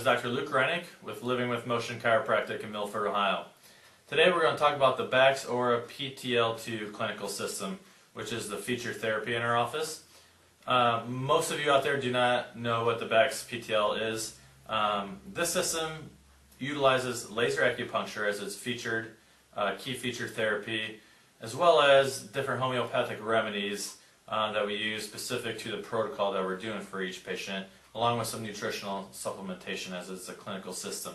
Dr. Luke Reineck with Living with Motion Chiropractic in Milford, Ohio. Today we're going to talk about the Bax Aura PTL2 clinical system, which is the feature therapy in our office. Most of you out there do not know what the Bax PTL is. This system utilizes laser acupuncture as its featured key feature therapy, as well as different homeopathic remedies that we use specific to the protocol that we're doing for each patient, along with some nutritional supplementation as it's a clinical system.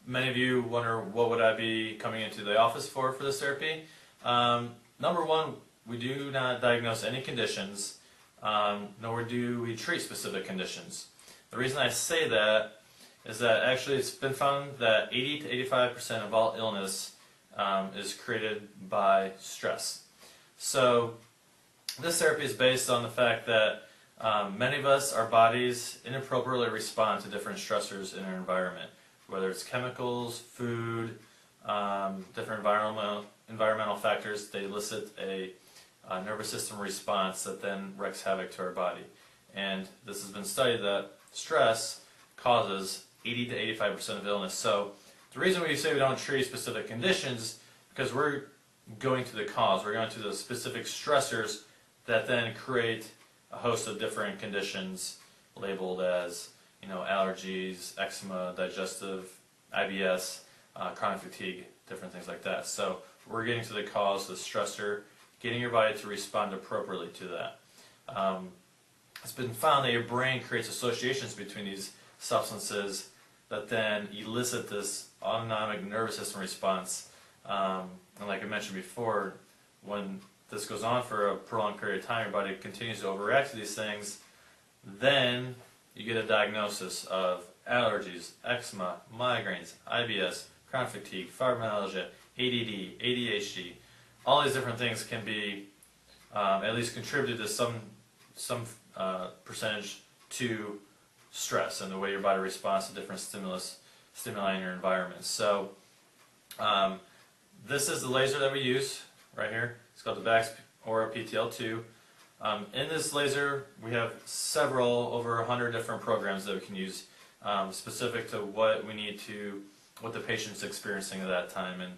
Many of you wonder, what would I be coming into the office for this therapy? Number one, we do not diagnose any conditions, nor do we treat specific conditions. The reason I say that is that actually it's been found that 80 to 85% of all illness is created by stress. So this therapy is based on the fact that many of us, our bodies inappropriately respond to different stressors in our environment, whether it's chemicals, food, different environmental factors. They elicit a nervous system response that then wreaks havoc to our body. And this has been studied that stress causes 80 to 85% of illness. So the reason we say we don't treat specific conditions is because we're going to the cause. We're going to the specific stressors that then create a host of different conditions labeled as, allergies, eczema, digestive, IBS, chronic fatigue, different things like that. So we're getting to the cause, the stressor, getting your body to respond appropriately to that. It's been found that your brain creates associations between these substances that then elicit this autonomic nervous system response. And like I mentioned before, when this goes on for a prolonged period of time, your body continues to overreact to these things, then you get a diagnosis of allergies, eczema, migraines, IBS, chronic fatigue, fibromyalgia, ADD, ADHD. All these different things can be at least contributed to some percentage to stress and the way your body responds to different stimuli in your environment. So this is the laser that we use right here. It's called the Bax Aura PTL2. In this laser, we have over 100 different programs that we can use specific to what the patient's experiencing at that time. And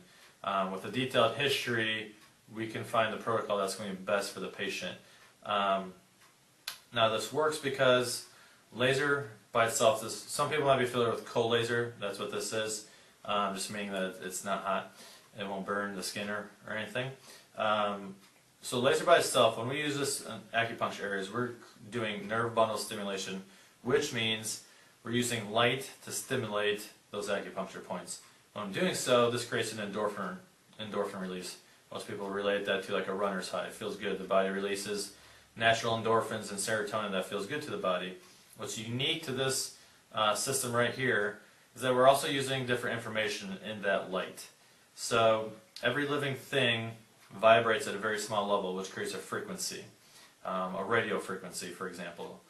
with a detailed history, we can find the protocol that's going to be best for the patient. Now this works because laser by itself, some people might be familiar with cold laser. That's what this is, just meaning that it's not hot. It won't burn the skin or anything. So laser by itself, when we use this in acupuncture areas, we're doing nerve bundle stimulation, which means we're using light to stimulate those acupuncture points. When I'm doing so, this creates an endorphin release. Most people relate that to like a runner's high. It feels good. The body releases natural endorphins and serotonin that feels good to the body. What's unique to this system right here is that we're also using different information in that light. So every living thing vibrates at a very small level, which creates a frequency, a radio frequency, for example.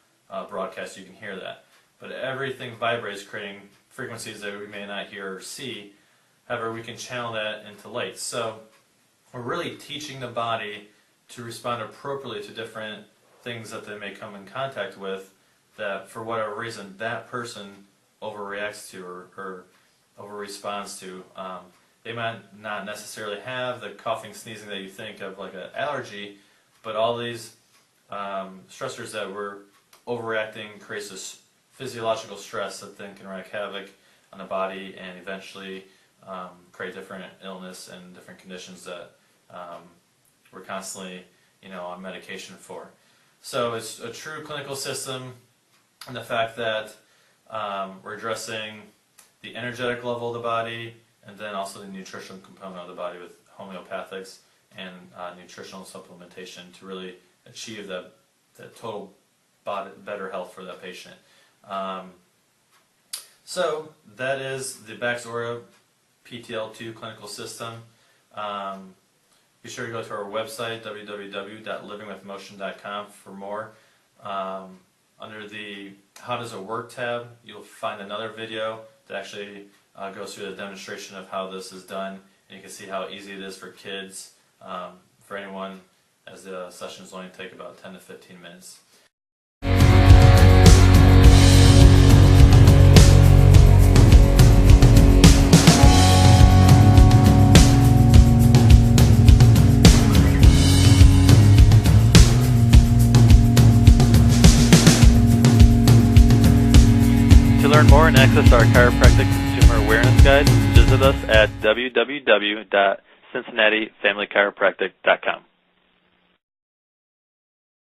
Broadcast, you can hear that. But everything vibrates, creating frequencies that we may not hear or see. However, we can channel that into light. So we're really teaching the body to respond appropriately to different things that they may come in contact with that, for whatever reason, that person overreacts to or over-responds to. They might not necessarily have the coughing, sneezing that you think of like an allergy, but all these stressors that we're overreacting creates this physiological stress that then can wreak havoc on the body and eventually create different illness and different conditions that we're constantly on medication for. So it's a true clinical system, and the fact that we're addressing the energetic level of the body and then also the nutritional component of the body with homeopathics and nutritional supplementation to really achieve that total better health for that patient. So that is the Bax Aura PTL2 clinical system. Be sure to go to our website, www.livingwithmotion.com, for more. Under the How Does It Work tab, you'll find another video that actually goes through the demonstration of how this is done, and you can see how easy it is for kids, for anyone, as the sessions only take about 10 to 15 minutes. To learn more and access our chiropractic consumer awareness guide, visit us at www.cincinnatiFamilyChiropractic.com.